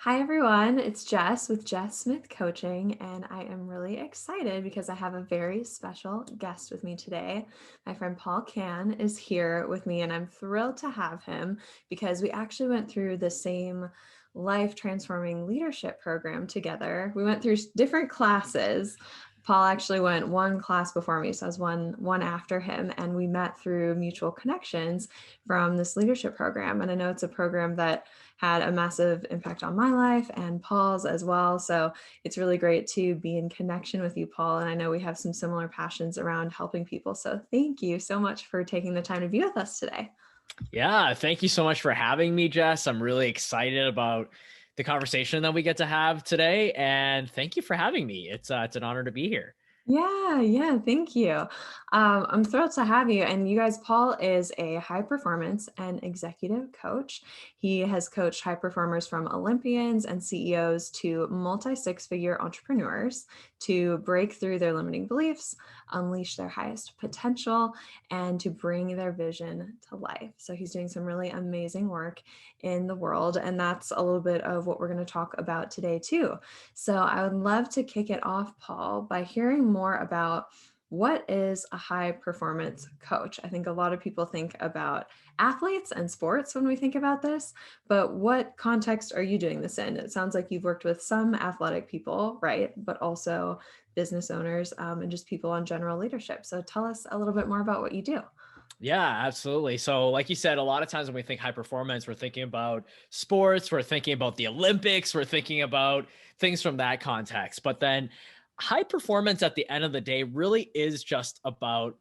Hi, everyone. It's Jess with Jess Smith Coaching, and I am really excited because I have a very special guest with me today. My friend Paul Can is here with me, and I'm thrilled to have him because we actually went through the same life transforming leadership program together. We went through different classes. Paul actually went one class before me, so I was one after him, and we met through mutual connections from this leadership program. And I know it's a program that had a massive impact on my life and Paul's as well. So it's really great to be in connection with you, Paul. And I know we have some similar passions around helping people. So thank you so much for taking the time to be with us today. Yeah, thank you so much for having me, Jess. I'm really excited about the conversation that we get to have today, and thank you for having me. It's an honor to be here. Yeah, thank you. I'm thrilled to have you. And you guys, Paul is a high performance and executive coach. He has coached high performers from Olympians and CEOs to multi six-figure entrepreneurs to break through their limiting beliefs, unleash their highest potential, and to bring their vision to life. So he's doing some really amazing work in the world. And that's a little bit of what we're going to talk about today, too. So I would love to kick it off, Paul, by hearing more about what is a high performance coach. I think a lot of people think about athletes and sports when we think about this, but what context are you doing this in? It sounds like you've worked with some athletic people, right? But also business owners and just people on general leadership. So tell us a little bit more about what you do. Yeah, absolutely. So, like you said, a lot of times when we think high performance, we're thinking about sports, we're thinking about the Olympics, we're thinking about things from that context. But then high performance at the end of the day really is just about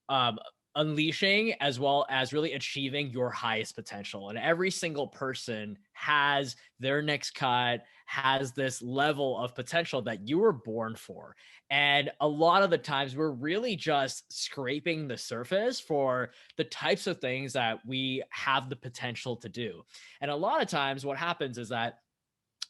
um, unleashing as well as really achieving your highest potential. And every single person has their next cut, has this level of potential that you were born for. And a lot of the times we're really just scraping the surface for the types of things that we have the potential to do. And a lot of times what happens is that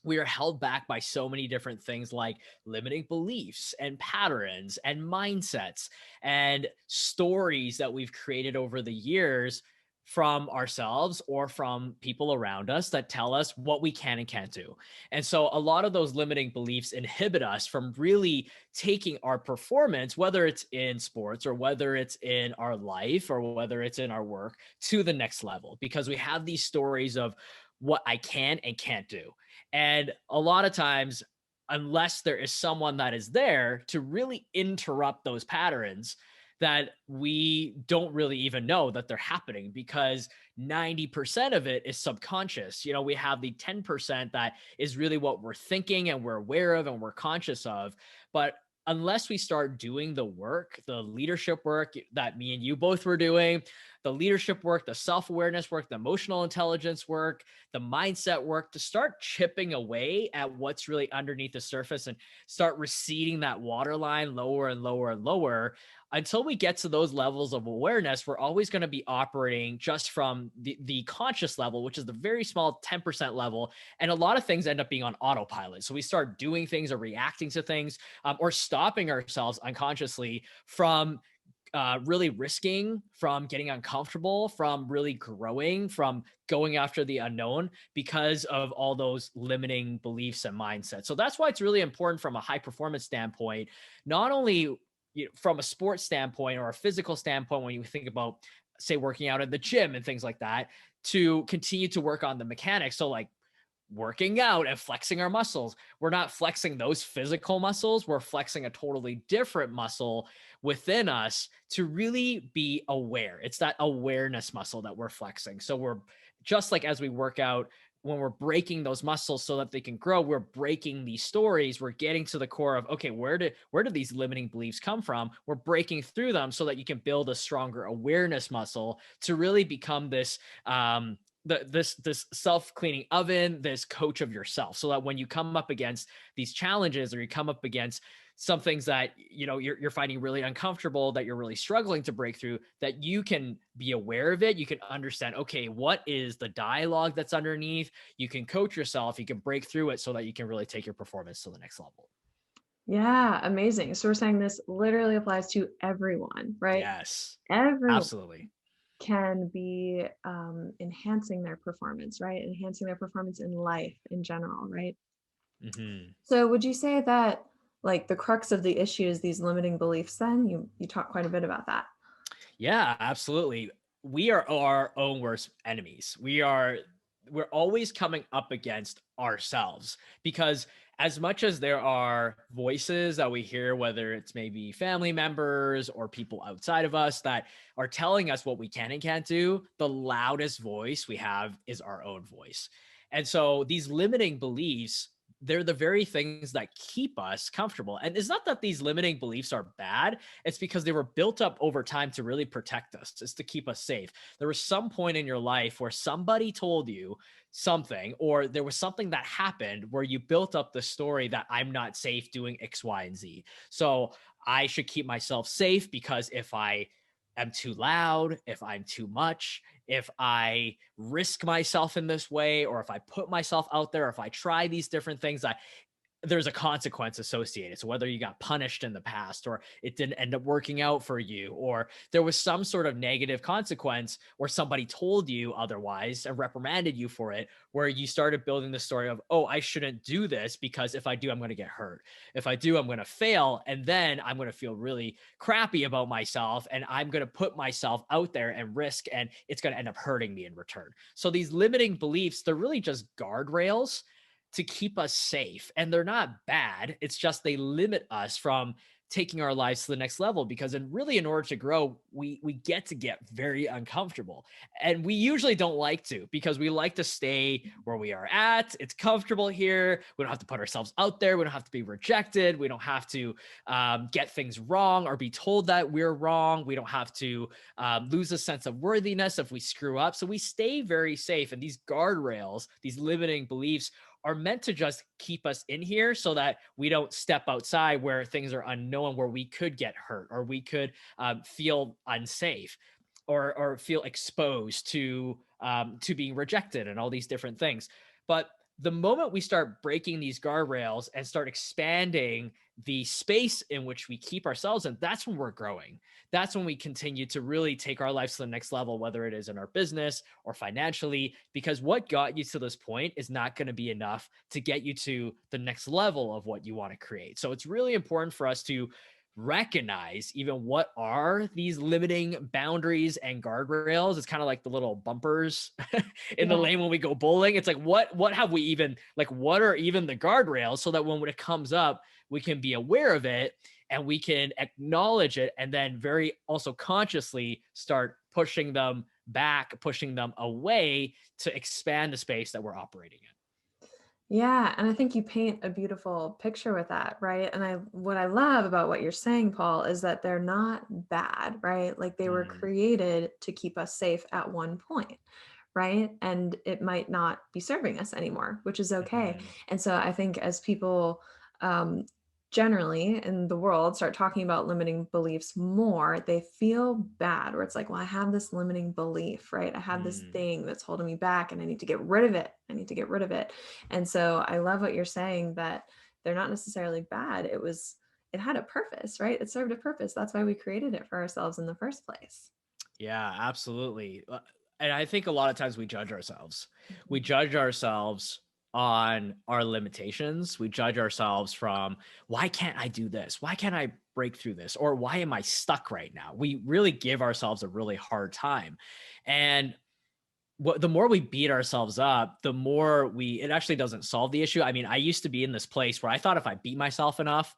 we are held back by so many different things like limiting beliefs and patterns and mindsets and stories that we've created over the years from ourselves or from people around us that tell us what we can and can't do. And so a lot of those limiting beliefs inhibit us from really taking our performance, whether it's in sports or whether it's in our life or whether it's in our work, to the next level because we have these stories of what I can and can't do. And a lot of times, unless there is someone that is there to really interrupt those patterns, that we don't really even know that they're happening because 90% of it is subconscious. You know, we have the 10% that is really what we're thinking and we're aware of and we're conscious of. But unless we start doing the work, the leadership work that me and you both were doing, the leadership work, the self awareness work, the emotional intelligence work, the mindset work to start chipping away at what's really underneath the surface and start receding that water line lower and lower and lower until we get to those levels of awareness. We're always going to be operating just from the conscious level, which is the very small 10% level. And a lot of things end up being on autopilot. So we start doing things or reacting to things or stopping ourselves unconsciously from really risking, from getting uncomfortable, from really growing, from going after the unknown because of all those limiting beliefs and mindsets. So that's why it's really important from a high performance standpoint, not only from a sports standpoint or a physical standpoint, when you think about, say, working out at the gym and things like that, to continue to work on the mechanics. So, like, working out and flexing our muscles. We're not flexing those physical muscles. We're flexing a totally different muscle within us to really be aware. It's that awareness muscle that we're flexing. So we're just like as we work out, when we're breaking those muscles so that they can grow, we're breaking these stories. We're getting to the core of, okay, where do these limiting beliefs come from? We're breaking through them so that you can build a stronger awareness muscle to really become this this self-cleaning oven, this coach of yourself, so that when you come up against these challenges or you come up against some things that you're finding really uncomfortable, that you're really struggling to break through, that you can be aware of it. You can understand, okay, what is the dialogue that's underneath. You can coach yourself, you can break through it so that you can really take your performance to the next level. Yeah, amazing. So we're saying this literally applies to everyone, right? Yes, Everyone. absolutely. can be enhancing their performance, right? Enhancing their performance in life in general, right? Hmm. So would you say that like the crux of the issue is these limiting beliefs then? You talk quite a bit about that. Yeah, absolutely. We are our own worst enemies. We're always coming up against ourselves because as much as there are voices that we hear, whether it's maybe family members or people outside of us that are telling us what we can and can't do, the loudest voice we have is our own voice. And so these limiting beliefs, they're the very things that keep us comfortable. And it's not that these limiting beliefs are bad, it's because they were built up over time to really protect us, just to keep us safe. There was some point in your life where somebody told you something, or there was something that happened where you built up the story that I'm not safe doing X, Y, and Z. So I should keep myself safe because if I am too loud, if I'm too much, if I risk myself in this way, or if I put myself out there, if I try these different things, there's a consequence associated. So whether you got punished in the past or it didn't end up working out for you, or there was some sort of negative consequence or somebody told you otherwise and reprimanded you for it, where you started building the story of, oh, I shouldn't do this because if I do, I'm going to get hurt. If I do, I'm going to fail. And then I'm going to feel really crappy about myself and I'm going to put myself out there and risk, and it's going to end up hurting me in return. So these limiting beliefs, they're really just guardrails to keep us safe. And they're not bad. It's just they limit us from taking our lives to the next level because in order to grow, we get very uncomfortable. And we usually don't like to because we like to stay where we are at. It's comfortable here. We don't have to put ourselves out there. We don't have to be rejected. We don't have to get things wrong or be told that we're wrong. We don't have to lose a sense of worthiness if we screw up. So we stay very safe. And these guardrails, these limiting beliefs, are meant to just keep us in here so that we don't step outside where things are unknown, where we could get hurt or we could feel unsafe or feel exposed to being rejected and all these different things. But the moment we start breaking these guardrails and start expanding the space in which we keep ourselves in, that's when we're growing. That's when we continue to really take our lives to the next level, whether it is in our business or financially, because what got you to this point is not going to be enough to get you to the next level of what you want to create. So it's really important for us to recognize even what are these limiting boundaries and guardrails. It's kind of like the little bumpers in the Yeah. lane when we go bowling. It's like what have we even, like, what are even the guardrails, so that when it comes up, we can be aware of it and we can acknowledge it, and then very also consciously start pushing them back, pushing them away to expand the space that we're operating in. Yeah, and I think you paint a beautiful picture with that, right? And I what I love about what you're saying, Paul, is that they're not bad, right? Like they were Mm, created to keep us safe at one point, right? And it might not be serving us anymore, which is okay. mhm, And so I think as people um, generally in the world start talking about limiting beliefs more, they feel bad where it's like, well, I have this limiting belief, right? I have this mm. thing that's holding me back and I need to get rid of it. I need to get rid of it. And so I love what you're saying that they're not necessarily bad. It had a purpose, right? It served a purpose. That's why we created it for ourselves in the first place. Yeah, absolutely. And I think a lot of times we judge ourselves. We Mhm. judge ourselves on our limitations. We judge ourselves from, why can't I do this? Why can't I break through this? Or why am I stuck right now? We really give ourselves a really hard time. And the more we beat ourselves up, the more it actually doesn't solve the issue. I mean, I used to be in this place where I thought if I beat myself enough,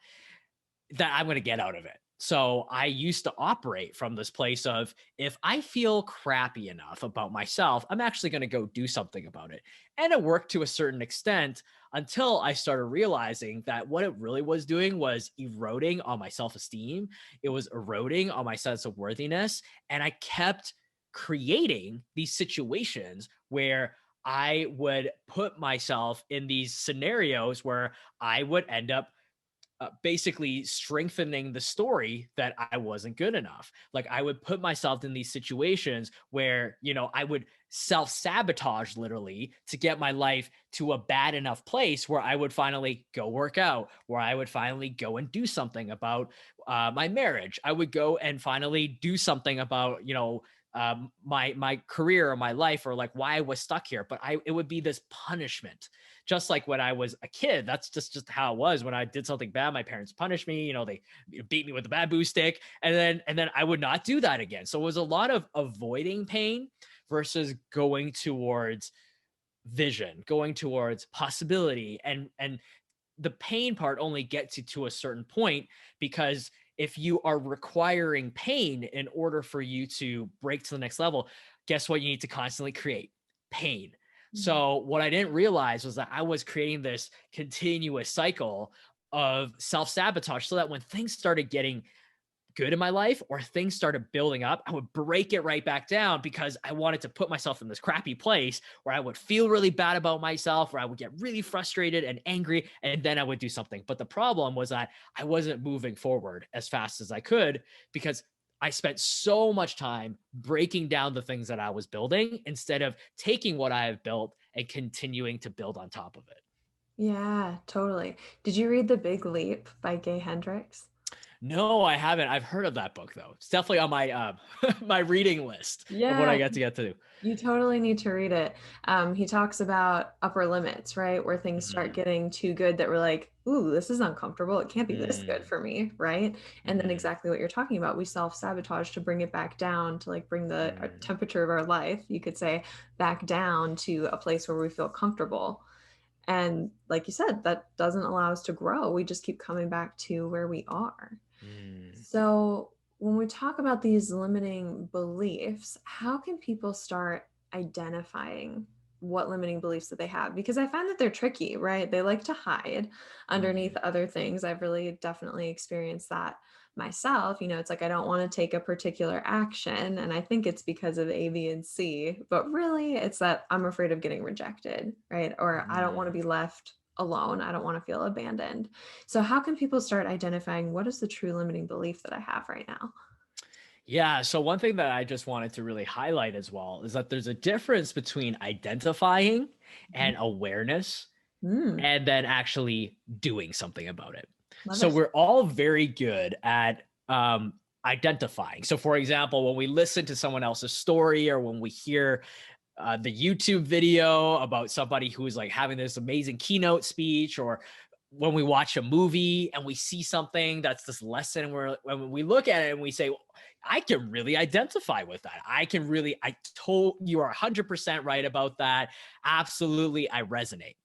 that I'm going to get out of it. So I used to operate from this place of, if I feel crappy enough about myself, I'm actually going to go do something about it. And it worked to a certain extent until I started realizing that what it really was doing was eroding on my self esteem. It was eroding on my sense of worthiness. And I kept creating these situations where I would put myself in these scenarios where I would end up basically strengthening the story that I wasn't good enough. Like I would put myself in these situations where, I would self sabotage literally to get my life to a bad enough place where I would finally go work out, where I would finally go and do something about my marriage. I would go and finally do something about, my career or my life, or like why I was stuck here. But it would be this punishment, just like when I was a kid. That's just how it was. When I did something bad, my parents punished me. They beat me with a bamboo stick, and then I would not do that again. So it was a lot of avoiding pain versus going towards vision, going towards possibility. And the pain part only gets you to a certain point, because if you are requiring pain in order for you to break to the next level, guess what? You need to constantly create pain. Mhm. So what I didn't realize was that I was creating this continuous cycle of self-sabotage, so that when things started getting good in my life or things started building up, I would break it right back down, because I wanted to put myself in this crappy place where I would feel really bad about myself, where I would get really frustrated and angry, and then I would do something. But the problem was that I wasn't moving forward as fast as I could, because I spent so much time breaking down the things that I was building instead of taking what I have built and continuing to build on top of it. Yeah, totally. Did you read The Big Leap by Gay Hendricks? No, I haven't. I've heard of that book though. It's definitely on my my reading list of what I Yeah, get to do. you totally need to read it. He talks about upper limits, right? Where things start Mhm. getting too good that we're like, ooh, this is uncomfortable. It can't be this good Mm, for me, right? And then mhm, exactly what you're talking about, we self-sabotage to bring it back down, to like bring the mm, temperature of our life, you could say, back down to a place where we feel comfortable. And like you said, that doesn't allow us to grow. We just keep coming back to where we are. mm. So, when we talk about these limiting beliefs, how can people start identifying what limiting beliefs that they have? Because I find that they're tricky, right? They like to hide underneath Mhm. other things. I've really definitely experienced that myself. It's like I don't want to take a particular action, and I think it's because of A, B, and C, but really it's that I'm afraid of getting rejected, right? Or I don't want to Mm. be left alone. I don't want to feel abandoned. So how can people start identifying what is the true limiting belief that I have right now? Yeah, so one thing that I just wanted to really highlight as well is that there's a difference between identifying Mhm. and awareness, Mm, and then actually doing something about it. love So it. we're all very good at identifying. So, for example, when we listen to someone else's story, or when we hear the YouTube video about somebody who's like having this amazing keynote speech, or when we watch a movie and we see something that's this lesson, where when we look at it and we say, I can really identify with that. I told you are 100% right about that. Absolutely, I resonate.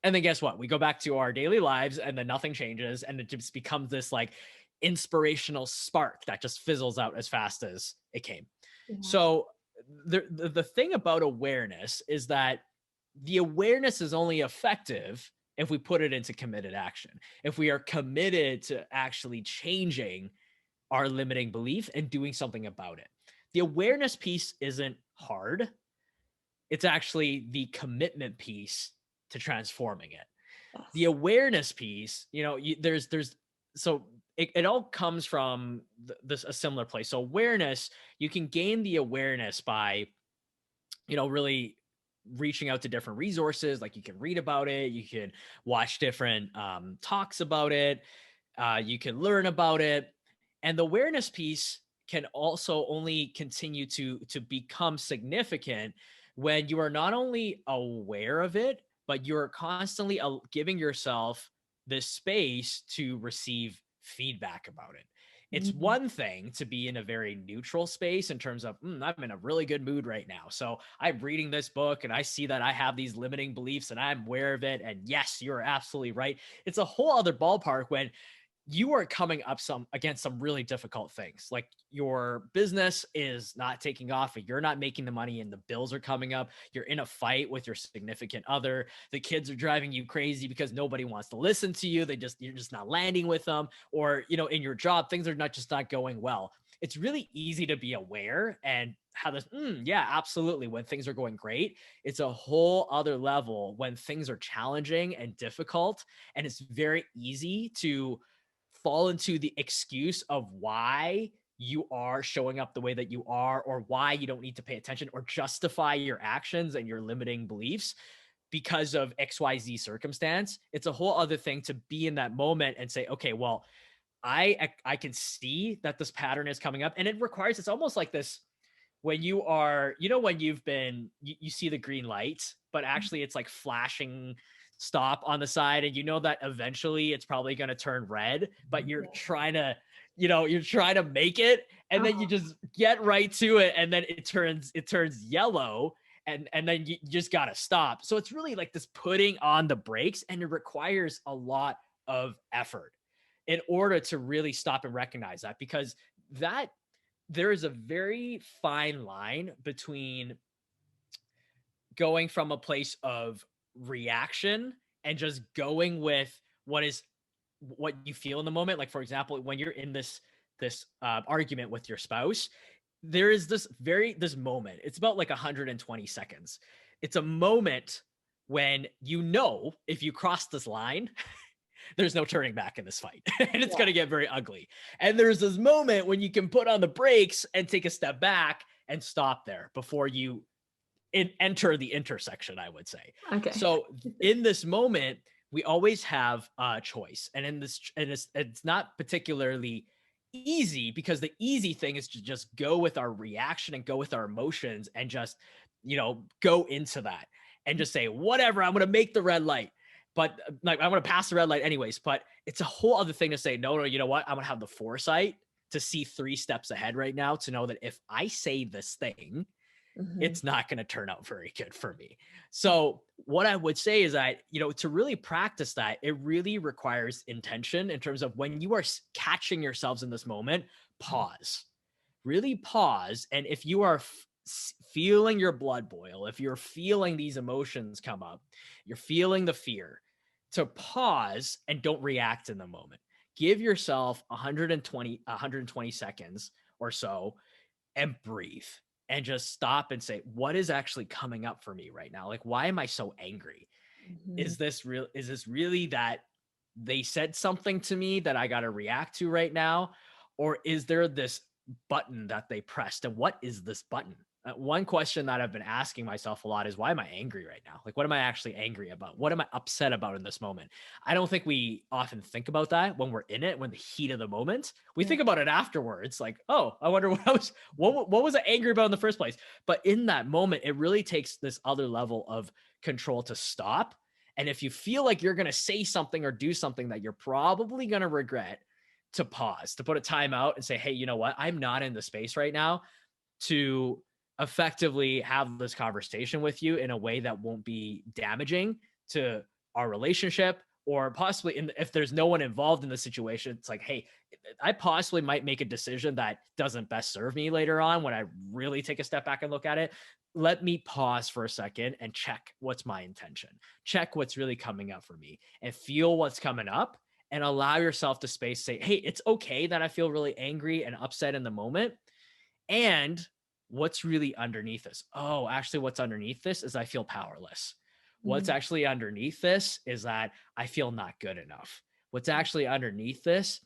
And then guess what? We go back to our daily lives, and then nothing changes, and it just becomes this like inspirational spark that just fizzles out as fast as it came. Yeah. So the thing about awareness is that the awareness is only effective if we put it into committed action. If we are committed to actually changing our limiting belief and doing something about it. The awareness piece isn't hard. It's actually the commitment piece to transforming it. The Yes. awareness piece, there's so it all comes from this a similar place. So awareness, you can gain the awareness by really reaching out to different resources. Like, you can read about it, you can watch different talks about it, you can learn about it. And the awareness piece can also only continue to become significant when you are not only aware of it, but you're constantly giving yourself the space to receive feedback about it. It's Mm, one thing to be in a very neutral space in terms of, I'm in a really good mood right now. So I'm reading this book and I see that I have these limiting beliefs and I'm aware of it. And yes, you're absolutely right. It's a whole other ballpark when you are coming up against some really difficult things. Like, your business is not taking off, and you're not making the money, and the bills are coming up. You're in a fight with your significant other. The kids are driving you crazy because nobody wants to listen to you. You're just not landing with them. Or, in your job, things are not going well. It's really easy to be aware and have this, yeah, absolutely, when things are going great. It's a whole other level when things are challenging and difficult. And it's very easy to fall into the excuse of why you are showing up the way that you are, or why you don't need to pay attention, or justify your actions and your limiting beliefs because of XYZ circumstance. It's a whole other thing to be in that moment and say, okay, well, I can see that this pattern is coming up, and it requires, it's almost like this when you are, you know, when you see the green light, but Mhm. actually it's like flashing stop on the side, and you know that eventually it's probably going to turn red, but you're Yeah. trying to, you're trying to make it, and then you Uh-huh. just get right to it, and then it turns yellow, and then you just got to stop. So it's really like this putting on the brakes, and it requires a lot of effort in order to really stop and recognize that, because that there is a very fine line between going from a place of reaction and just going with what you feel in the moment. Like, for example, when you're in this argument with your spouse, there is this moment. It's about like 120 seconds. It's a moment when, if you cross this line, there's no turning back in this fight, and it's going to Yeah. get very ugly. And there's this moment when you can put on the brakes and take a step back and stop there before you enter the intersection, I would say. Okay. So in this moment, we always have a choice. And it's not particularly easy, because the easy thing is to just go with our reaction and go with our emotions and just, go into that and just say, whatever, I'm going to make the red light. But like, I'm going to pass the red light anyways. But it's a whole other thing to say, no, no, you know what? I'm going to have the foresight to see 3 steps ahead right now, to know that if I say this thing, Mhm. it's not going to turn out very good for me. So, what I would say is that, to really practice that, it really requires intention in terms of when you are catching yourselves in this moment, pause, really pause. And if you are feeling your blood boil, if you're feeling these emotions come up, you're feeling the fear, to pause and don't react in the moment. Give yourself 120 seconds or so and breathe, and just stop and say, what is actually coming up for me right now? Like, why am I so angry? Mhm. Is this really that they said something to me that I got to react to right now? Or is there this button that they pressed? And what is this button? One question that I've been asking myself a lot is, why am I angry right now? Like, what am I actually angry about? What am I upset about in this moment? I don't think we often think about that when we're in it, when the heat of the moment. We Yeah. think about it afterwards, like, oh, I wonder what was I angry about in the first place? But in that moment, it really takes this other level of control to stop. And if you feel like you're going to say something or do something that you're probably going to regret, to pause, to put a time out and say, hey, you know what? I'm not in the space right now to effectively have this conversation with you in a way that won't be damaging to our relationship, or possibly, if there's no one involved in the situation, it's like, hey, I possibly might make a decision that doesn't best serve me later on when I really take a step back and look at it. Let me pause for a second and check what's my intention, check what's really coming up for me, and feel what's coming up, and allow yourself to space, say, hey, it's okay that I feel really angry and upset in the moment. And what's really underneath this? Oh, actually, what's underneath this is I feel powerless. What's Mhm. actually underneath this is that I feel not good enough. What's actually underneath this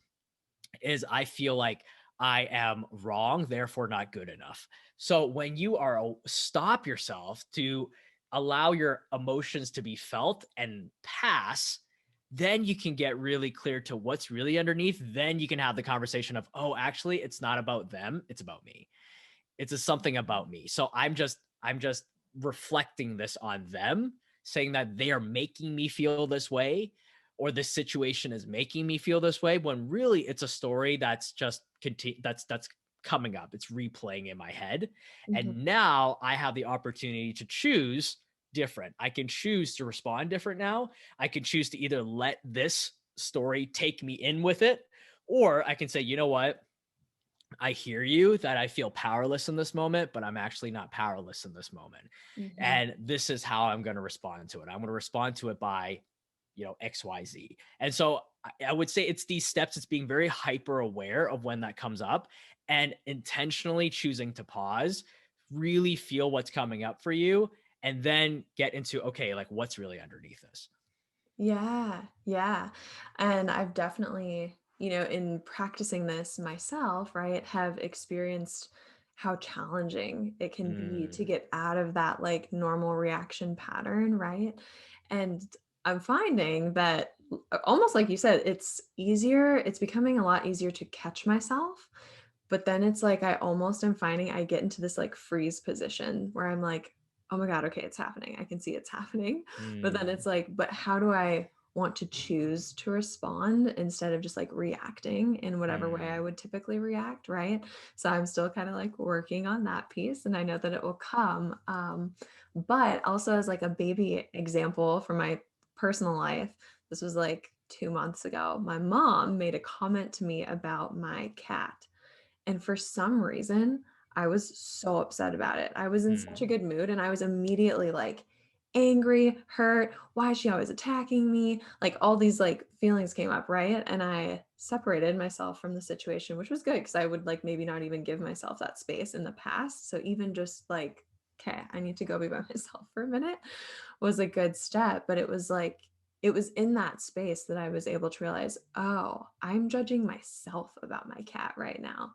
is I feel like I am wrong, therefore not good enough. So when you are stop yourself to allow your emotions to be felt and pass, then you can get really clear to what's really underneath. Then you can have the conversation of, oh, actually, it's not about them, it's about me. It's a something about me. So I'm just reflecting this on them, saying that they are making me feel this way, or this situation is making me feel this way, when really it's a story that's just that's coming up. It's replaying in my head. Mhm. And now I have the opportunity to choose different. I can choose to respond different now. I can choose to either let this story take me in with it, or I can say, you know what? I hear you that I feel powerless in this moment, but I'm actually not powerless in this moment. Mhm. And this is how I'm going to respond to it. I'm going to respond to it by, XYZ. And so I would say it's these steps. It's being very hyper aware of when that comes up, and intentionally choosing to pause, really feel what's coming up for you, and then get into, okay, like, what's really underneath this. Yeah, yeah. And I've definitely, in practicing this myself, right, have experienced how challenging it can be to Mm, get out of that like normal reaction pattern, right? And I'm finding that almost like you said, it's becoming a lot easier to catch myself But then it's like I almost am finding I get into this like freeze position where I'm like, oh my God, okay, it's happening. I can see it's happening. But then Mm, it's like, but how do I want to choose to respond instead of just like reacting in whatever way I mm, would typically react, right? So I'm still kind of like working on that piece and I know that it will come. But also as like a baby example from my personal life, this was like 2 months ago. My mom made a comment to me about my cat. And for some reason, I was so upset about it. I was in such a mm, good mood and I was immediately like angry, hurt. Why is she always attacking me? Like all these like feelings came up, right? And I separated myself from the situation, which was good because I would like maybe not even give myself that space in the past. So even just like, okay, I need to go be by myself for a minute was a good step. But it was like, it was in that space that I was able to realize, oh, I'm judging myself about my cat right now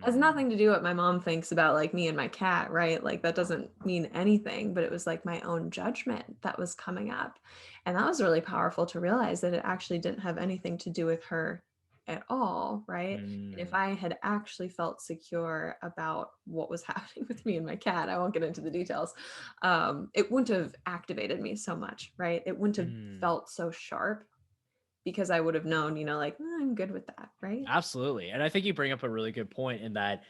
has mm, nothing to do what my mom thinks about like me and my cat, right? Like that doesn't mean anything, but it was like my own judgment that was coming up. And that was really powerful to realize that it actually didn't have anything to do with her at all, right? And if mm, I had actually felt secure about what was happening with me and my cat, I won't get into the details, it wouldn't have activated me so much, right? It wouldn't have mm. felt so sharp because I would have known, like, I'm good with that, right? Absolutely. And I think you bring up a really good point in that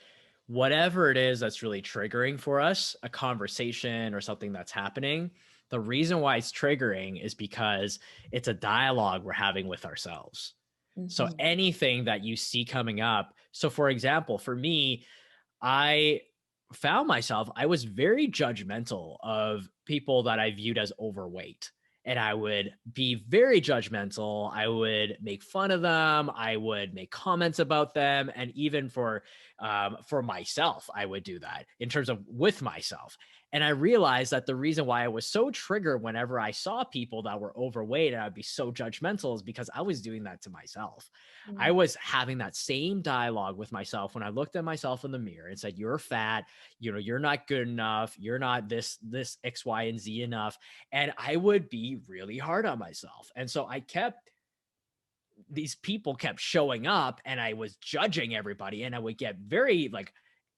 whatever it is that's really triggering for us, a conversation or something that's happening, the reason why it's triggering is because it's a dialogue we're having with ourselves. So Mhm. anything that you see coming up. So, for example, for me, I found myself, I was very judgmental of people that I viewed as overweight. And I would be very judgmental. I would make fun of them. I would make comments about them, and even for myself, I would do that in terms of with myself. And I realized that the reason why I was so triggered whenever I saw people that were overweight and I'd be so judgmental is because I was doing that to myself. I Mm. was having that same dialogue with myself when I looked at myself in the mirror and said, "You're fat. You're not good enough. You're not this X, Y, and Z enough." And I would be really hard on myself. And so these people kept showing up and I was judging everybody and I would get very like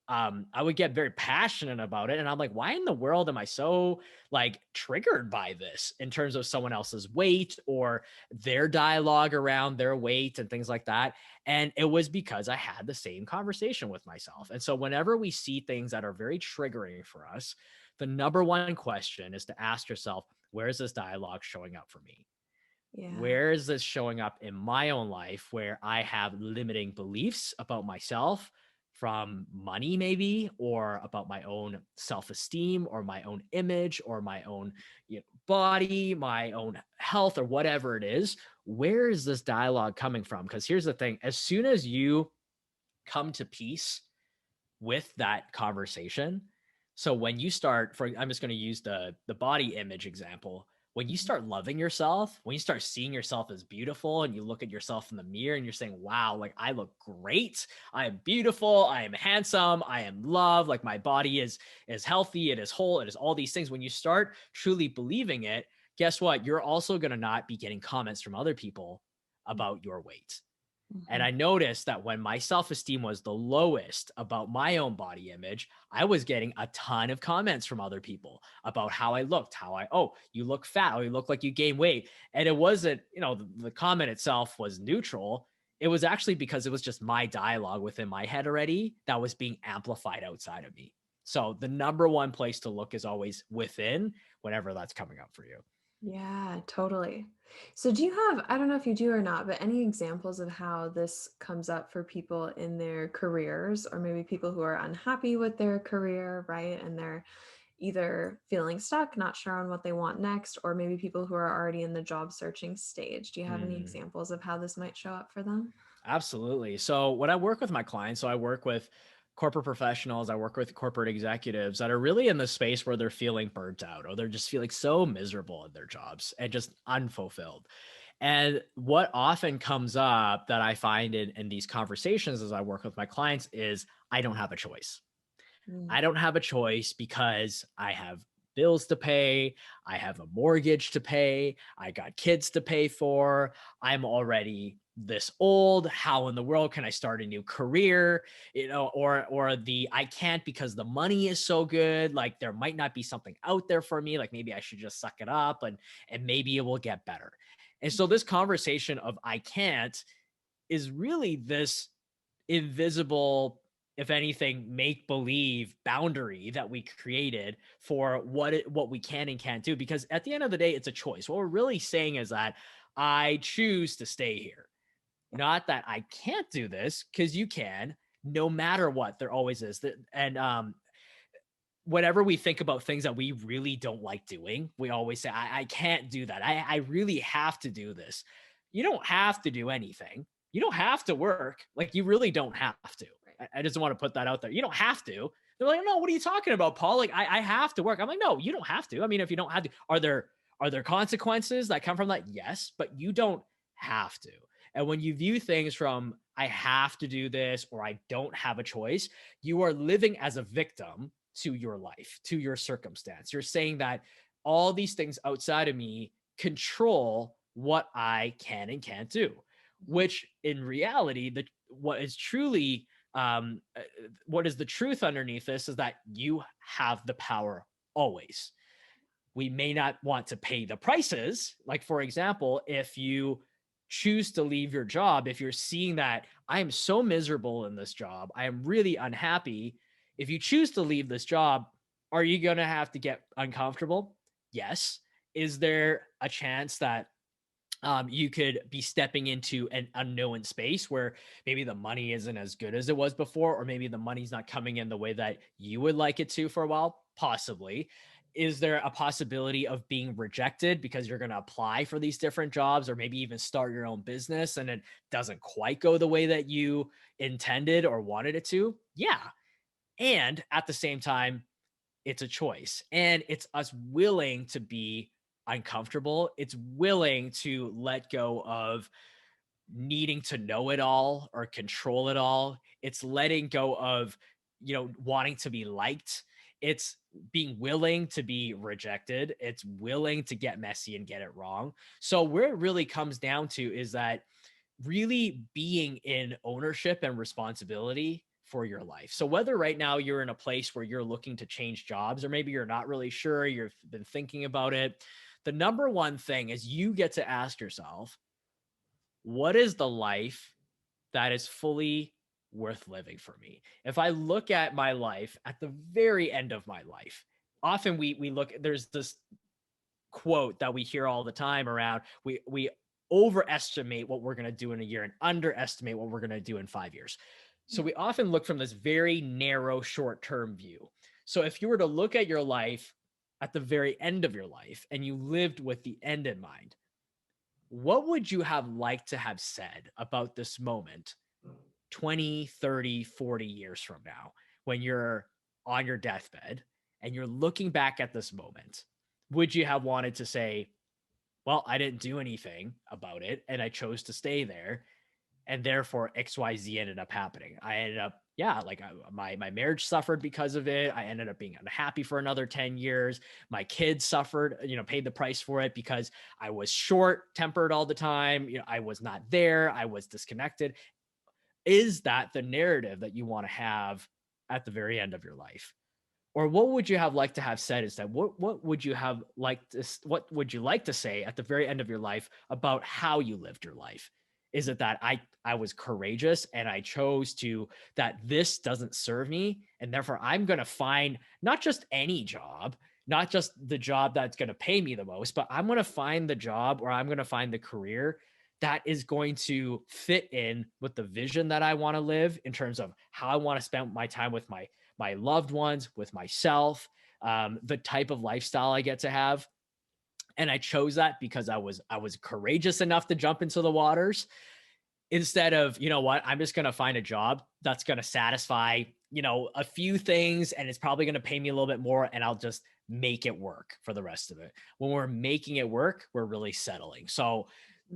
I would get very passionate about it. And I'm like, why in the world am I so like triggered by this in terms of someone else's weight or their dialogue around their weight and things like that? And it was because I had the same conversation with myself. And so whenever we see things that are very triggering for us, the number one question is to ask yourself, where is this dialogue showing up for me? Yeah. Where is this showing up in my own life where I have limiting beliefs about myself from money, maybe, or about my own self esteem or my own image or my own body, my own health, or whatever it is? Where is this dialogue coming from? Because here's the thing, as soon as you come to peace with that conversation. So when you start for I'm just going to use the body image example. When you Mhm. start loving yourself, when you start seeing yourself as beautiful and you look at yourself in the mirror and you're saying, "Wow, like I look great. I am beautiful, I am handsome, I am loved, like my body is healthy, it is whole, it is all these things." When you start truly believing it, guess what? You're also going to not be getting comments from other people about your weight. And Mhm. I noticed that when my self esteem was the lowest about my own body image, I was getting a ton of comments from other people about how I looked, oh, you look fat, oh, you look like you gain weight. And it wasn't, the comment itself was neutral. It was actually because it was just my dialogue within my head already that was being amplified outside of me. So the number one place to look is always within whenever that's coming up for you. Yeah, totally. So do you have, I don't know if you do or not, but any examples of how this comes up for people in their careers or maybe people who are unhappy with their career, right? And they're either feeling stuck, not sure on what they want next, or maybe people who are already in the job searching stage. Do you have any Hmm. examples of how this might show up for them? Absolutely. So when I work with my clients, so I work with corporate professionals, I work with corporate executives that are really in the space where they're feeling burnt out or they're just feeling so miserable in their jobs and just unfulfilled. And what often comes up that I find in these conversations as I work with my clients is I don't have a choice. Mm. I don't have a choice because I have bills to pay. I have a mortgage to pay. I got kids to pay for. I'm already this old. How in the world can I start a new career? Or the I can't because the money is so good. Like there might not be something out there for me. Like maybe I should just suck it up and maybe it will get better. And so this conversation of I can't is really this invisible, if anything, make believe boundary that we created for what we can and can't do. Because at the end of the day, it's a choice. What we're really saying is that I choose to stay here, not that I can't do this, because you can, no matter what. There always is that, and whenever we think about things that we really don't like doing, we always say, I can't do that. I really have to do this. You don't have to do anything. You don't have to work. Like, you really don't have to. Right. I just want to put that out there. You don't have to. They're like, no, what are you talking about, Paul? Like, I have to work. I'm like, no, you don't have to. I mean, if you don't have to, are there consequences that come from that? Yes, but you don't have to. And when you view things from I have to do this or I don't have a choice, you are living as a victim to your life, to your circumstance. You're saying that all these things outside of me control what I can and can't do, which in reality, what is truly what is the truth underneath this is that you have the power always. We may not want to pay the prices. Like, for example, if you choose to leave your job, if you're seeing that I am so miserable in this job, I am really unhappy. If you choose to leave this job, are you going to have to get uncomfortable? Yes. Is there a chance that you could be stepping into an unknown space where maybe the money isn't as good as it was before, or maybe the money's not coming in the way that you would like it to for a while? Possibly. Is there a possibility of being rejected because you're going to apply for these different jobs, or maybe even start your own business and it doesn't quite go the way that you intended or wanted it to? Yeah. And at the same time, it's a choice, and it's us willing to be uncomfortable. It's willing to let go of needing to know it all or control it all. It's letting go of, wanting to be liked. It's being willing to be rejected. It's willing to get messy and get it wrong. So where it really comes down to is that really being in ownership and responsibility for your life. So whether right now you're in a place where you're looking to change jobs, or maybe you're not really sure, you've been thinking about it, the number one thing is you get to ask yourself, what is the life that is fully worth living for me? If I look at my life at the very end of my life, often we look, there's this quote that we hear all the time around, we overestimate what we're going to do in a year and underestimate what we're going to do in 5 years. So we often look from this very narrow short-term view. So if you were to look at your life at the very end of your life and you lived with the end in mind, what would you have liked to have said about this moment 20, 30, 40 years from now, when you're on your deathbed and you're looking back at this moment? Would you have wanted to say, well, I didn't do anything about it and I chose to stay there, and therefore XYZ ended up happening? I ended up, yeah, like my marriage suffered because of it. I ended up being unhappy for another 10 years. My kids suffered, paid the price for it because I was short tempered all the time. I was not there. I was disconnected. Is that the narrative that you want to have at the very end of your life? Or what would you have liked to have said instead? What would you have liked to, what would you like to say at the very end of your life about how you lived your life? Is it that I was courageous and I chose to, that this doesn't serve me, and therefore I'm going to find not just any job, not just the job that's going to pay me the most, but I'm going to find the job, or I'm going to find the career that is going to fit in with the vision that I want to live, in terms of how I want to spend my time with my loved ones, with myself, the type of lifestyle I get to have. And I chose that because I was courageous enough to jump into the waters, instead of, I'm just going to find a job that's going to satisfy, a few things, and it's probably going to pay me a little bit more, and I'll just make it work for the rest of it. When we're making it work, we're really settling. So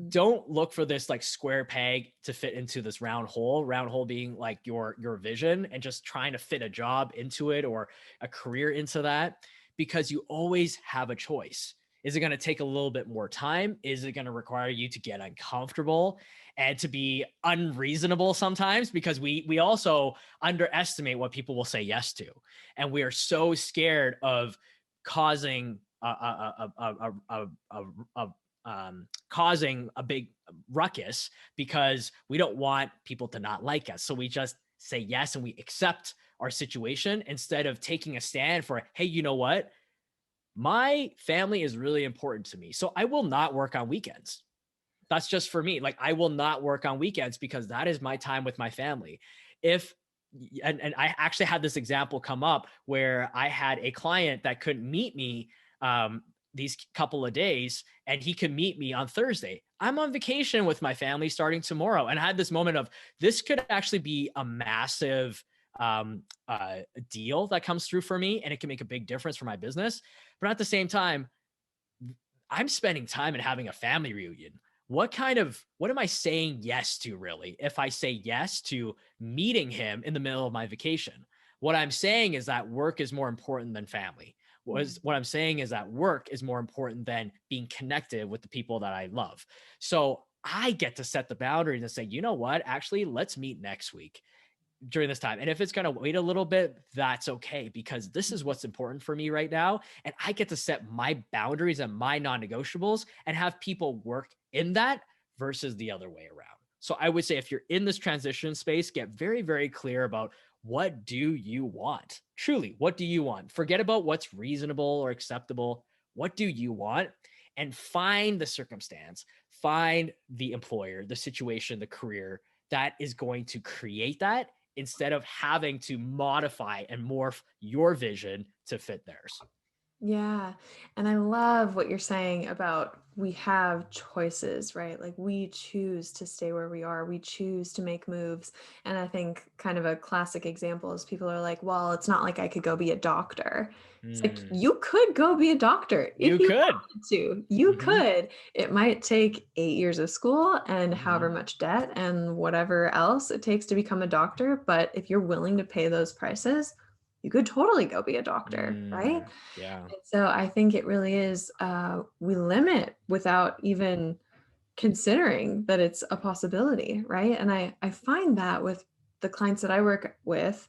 don't look for this like square peg to fit into this round hole being like your vision, and just trying to fit a job into it or a career into that. because you always have a choice. Is it going to take a little bit more time? Is it going to require you to get uncomfortable and to be unreasonable sometimes? Because we also underestimate what people will say yes to, and we are so scared of causing causing a big ruckus because we don't want people to not like us. So we just say yes and we accept our situation instead of taking a stand for, hey, you know what? My family is really important to me. So I will not work on weekends. That's just for me. Like, I will not work on weekends because that is my time with my family. If and I actually had this example come up where I had a client that couldn't meet me these couple of days, and he could meet me on Thursday. I'm on vacation with my family starting tomorrow, and I had this moment of this could actually be a massive deal that comes through for me, and it can make a big difference for my business. But at the same time, I'm spending time and having a family reunion. What am I saying yes to really? If I say yes to meeting him in the middle of my vacation, what I'm saying is that work is more important than family. What I'm saying is that work is more important than being connected with the people that I love. So I get to set the boundaries and say, you know what? Actually, let's meet next week during this time. And if it's going to wait a little bit, that's okay, because this is what's important for me right now. And I get to set my boundaries and my non negotiables and have people work in that versus the other way around. So I would say if you're in this transition space, get very, very clear about what do you want? Truly, what do you want? Forget about what's reasonable or acceptable. What do you want? And find the circumstance, find the employer, the situation, the career that is going to create that instead of having to modify and morph your vision to fit theirs. Yeah. And I love what you're saying about we have choices, right? Like we choose to stay where we are, we choose to make moves. And I think kind of a classic example is people are like, well, it's not like I could go be a doctor. It's like Mm, you could go be a doctor if you you could. wanted to. You Mm-hmm, could. It might take 8 years of school and mm-hmm, however much debt and whatever else it takes to become a doctor. But if you're willing to pay those prices, you could totally go be a doctor, right? yeah. And so I think it really is, we limit without even considering that it's a possibility, right? And I find that with the clients that I work with,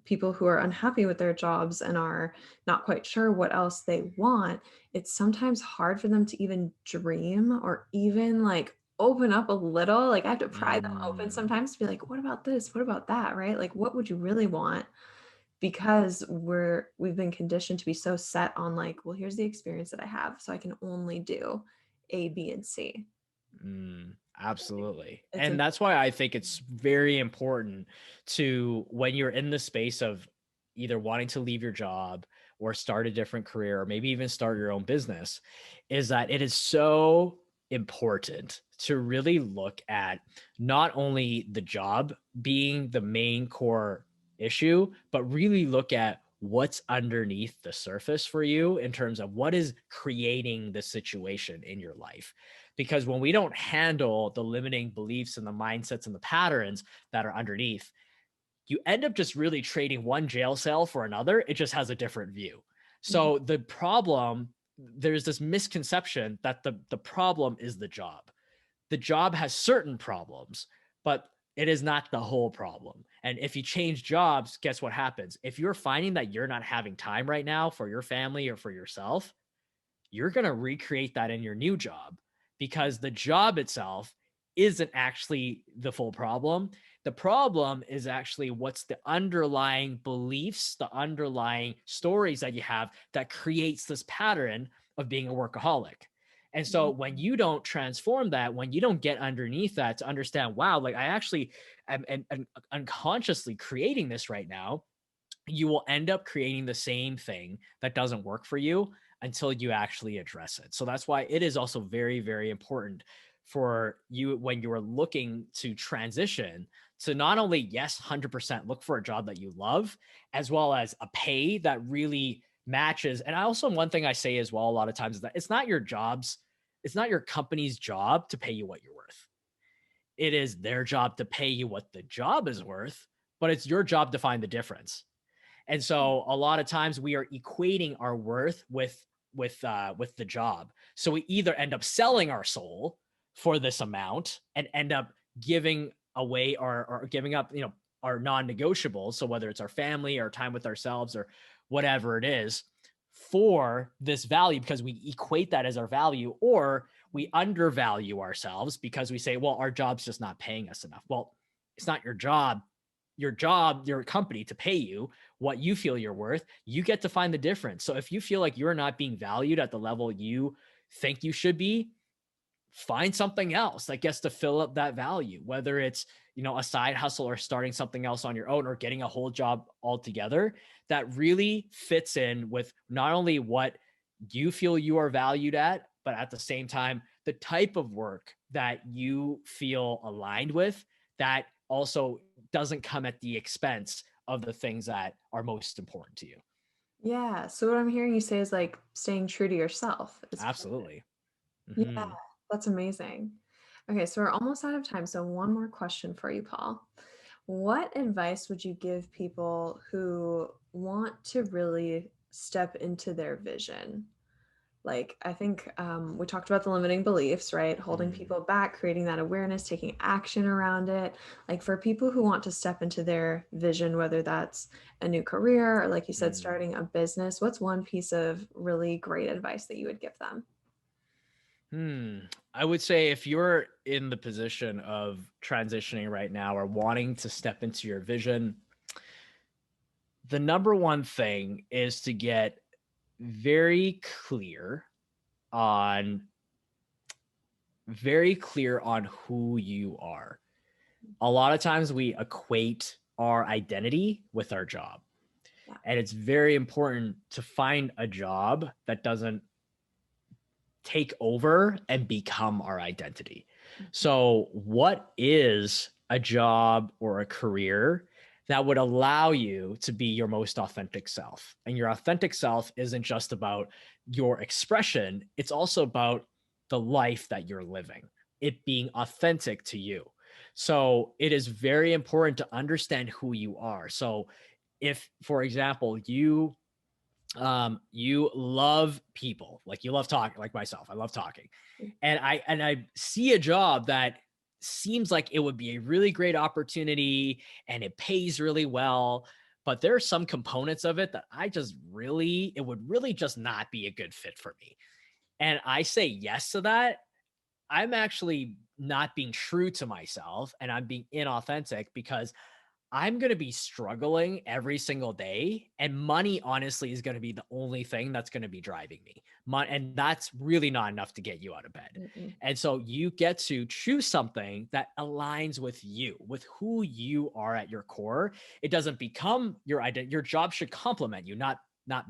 people who are unhappy with their jobs and are not quite sure what else they want, it's sometimes hard for them to even dream or even like open up a little. Like I have to pry them open Mm, sometimes to be like, what about this? What about that? Right? Like, what would you really want? Because we've been conditioned to be so set on like, well, here's the experience that I have, so I can only do A, B, and C. absolutely. It's And a that's why I think it's very important to, when you're in the space of either wanting to leave your job or start a different career, or maybe even start your own business, is that it is so important to really look at not only the job being the main core issue, but really look at what's underneath the surface for you in terms of what is creating the situation in your life. Because when we don't handle the limiting beliefs and the mindsets and the patterns that are underneath, you end up just really trading one jail cell for another. It just has a different view. Mhm. So the problem, there's this misconception that the problem is the job. The job has certain problems, but it is not the whole problem. And if you change jobs, guess what happens? If you're finding that you're not having time right now for your family or for yourself, you're going to recreate that in your new job, because the job itself isn't actually the full problem. The problem is actually what's the underlying beliefs, the underlying stories that you have that creates this pattern of being a workaholic. And so when you don't transform that, when you don't get underneath that to understand, wow, like I actually am unconsciously creating this right now, you will end up creating the same thing that doesn't work for you until you actually address it. So that's why it is also very, very important for you when you are looking to transition to not only, yes, 100% look for a job that you love, as well as a pay that really matches. And I also, one thing I say as well, a lot of times is that it's not your company's job to pay you what you're worth. It is their job to pay you what the job is worth, but it's your job to find the difference. And so a lot of times we are equating our worth with the job. So we either end up selling our soul for this amount and end up giving away or giving up, our non-negotiables. So whether it's our family or time with ourselves or whatever it is for this value because we equate that as our value, or we undervalue ourselves because we say, well, our job's just not paying us enough. Well, it's not your company to pay you what you feel you're worth. You get to find the difference. So if you feel like you're not being valued at the level you think you should be, find something else that gets to fill up that value, whether it's, a side hustle or starting something else on your own or getting a whole job altogether that really fits in with not only what you feel you are valued at, but at the same time, the type of work that you feel aligned with that also doesn't come at the expense of the things that are most important to you. Yeah. So what I'm hearing you say is like staying true to yourself is part of it. Absolutely. Yeah, Mhm. that's amazing. Okay, so we're almost out of time. So one more question for you, Paul. What advice would you give people who want to really step into their vision? Like, I think we talked about the limiting beliefs, right? Holding Mm, people back, creating that awareness, taking action around it. Like, for people who want to step into their vision, whether that's a new career or, like you said, mm. starting a business, what's one piece of really great advice that you would give them? Hmm. I would say if you're in the position of transitioning right now or wanting to step into your vision, the number one thing is to get very clear on who you are. A lot of times we equate our identity with our job. Yeah. And it's very important to find a job that doesn't take over and become our identity. Mhm. So, what is a job or a career that would allow you to be your most authentic self? And your authentic self isn't just about your expression, it's also about the life that you're living, it being authentic to you. So, it is very important to understand who you are. So, if, for example, you love people, like you love talking, like myself, I love talking, and I see a job that seems like it would be a really great opportunity and it pays really well, but there are some components of it that it would really just not be a good fit for me, and I say yes to that. I'm actually not being true to myself and I'm being inauthentic because I'm going to be struggling every single day. And money, honestly, is going to be the only thing that's going to be driving me. And that's really not enough to get you out of bed. Mm-mm. And so you get to choose something that aligns with you, with who you are at your core. It doesn't become your identity. Your job should complement you, not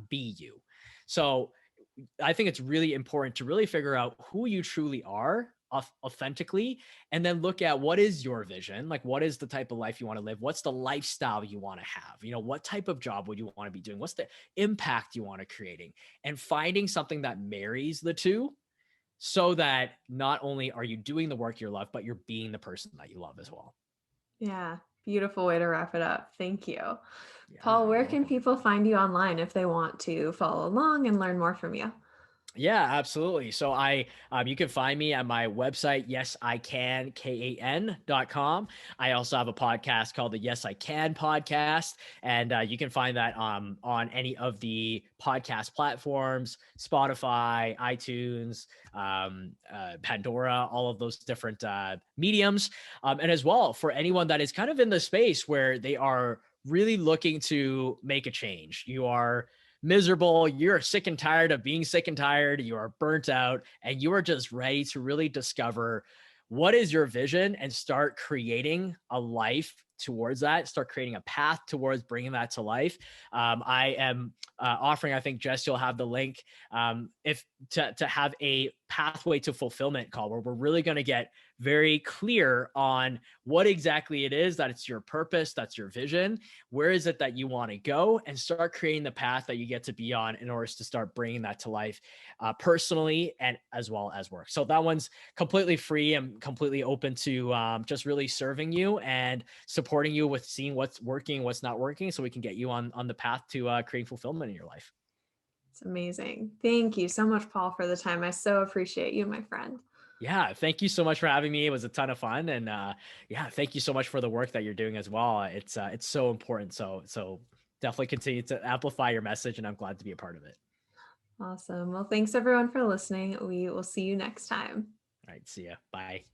be you. So I think it's really important to really figure out who you truly are authentically, and then look at what is your vision, like what is the type of life you want to live, what's the lifestyle you want to have, what type of job would you want to be doing, what's the impact you want to creating, and finding something that marries the two so that not only are you doing the work you love, but you're being the person that you love as well. Yeah, beautiful way to wrap it up. Thank you. Yeah, Paul, you're where can welcome. people find you online if they want to follow along and learn more from you? Yeah, absolutely. So you can find me at my website, yesican.com. I also have a podcast called the Yes I Can podcast, and you can find that on any of the podcast platforms, Spotify, iTunes, Pandora, all of those different mediums. And as well, for anyone that is kind of in the space where they are really looking to make a change, you are miserable, you're sick and tired of being sick and tired, you are burnt out, and you are just ready to really discover what is your vision and start creating a life towards that, start creating a path towards bringing that to life. I am offering, I think Jess, you'll have the link, if to have a pathway to fulfillment call where we're really going to get very clear on what exactly it is that it's your purpose, that's your vision, where is it that you want to go, and start creating the path that you get to be on in order to start bringing that to life, personally and as well as work. So that one's completely free. I'm completely open to just really serving you and supporting supporting you with seeing what's working, what's not working, so we can get you on the path to creating fulfillment in your life. It's amazing. Thank you so much, Paul, for the time. I so appreciate you, my friend. Yeah, thank you so much for having me. It was a ton of fun, and yeah, thank you so much for the work that you're doing as well. It's so important. So definitely continue to amplify your message, and I'm glad to be a part of it. Awesome. Well, thanks everyone for listening. We will see you next time. All right, see ya. Bye.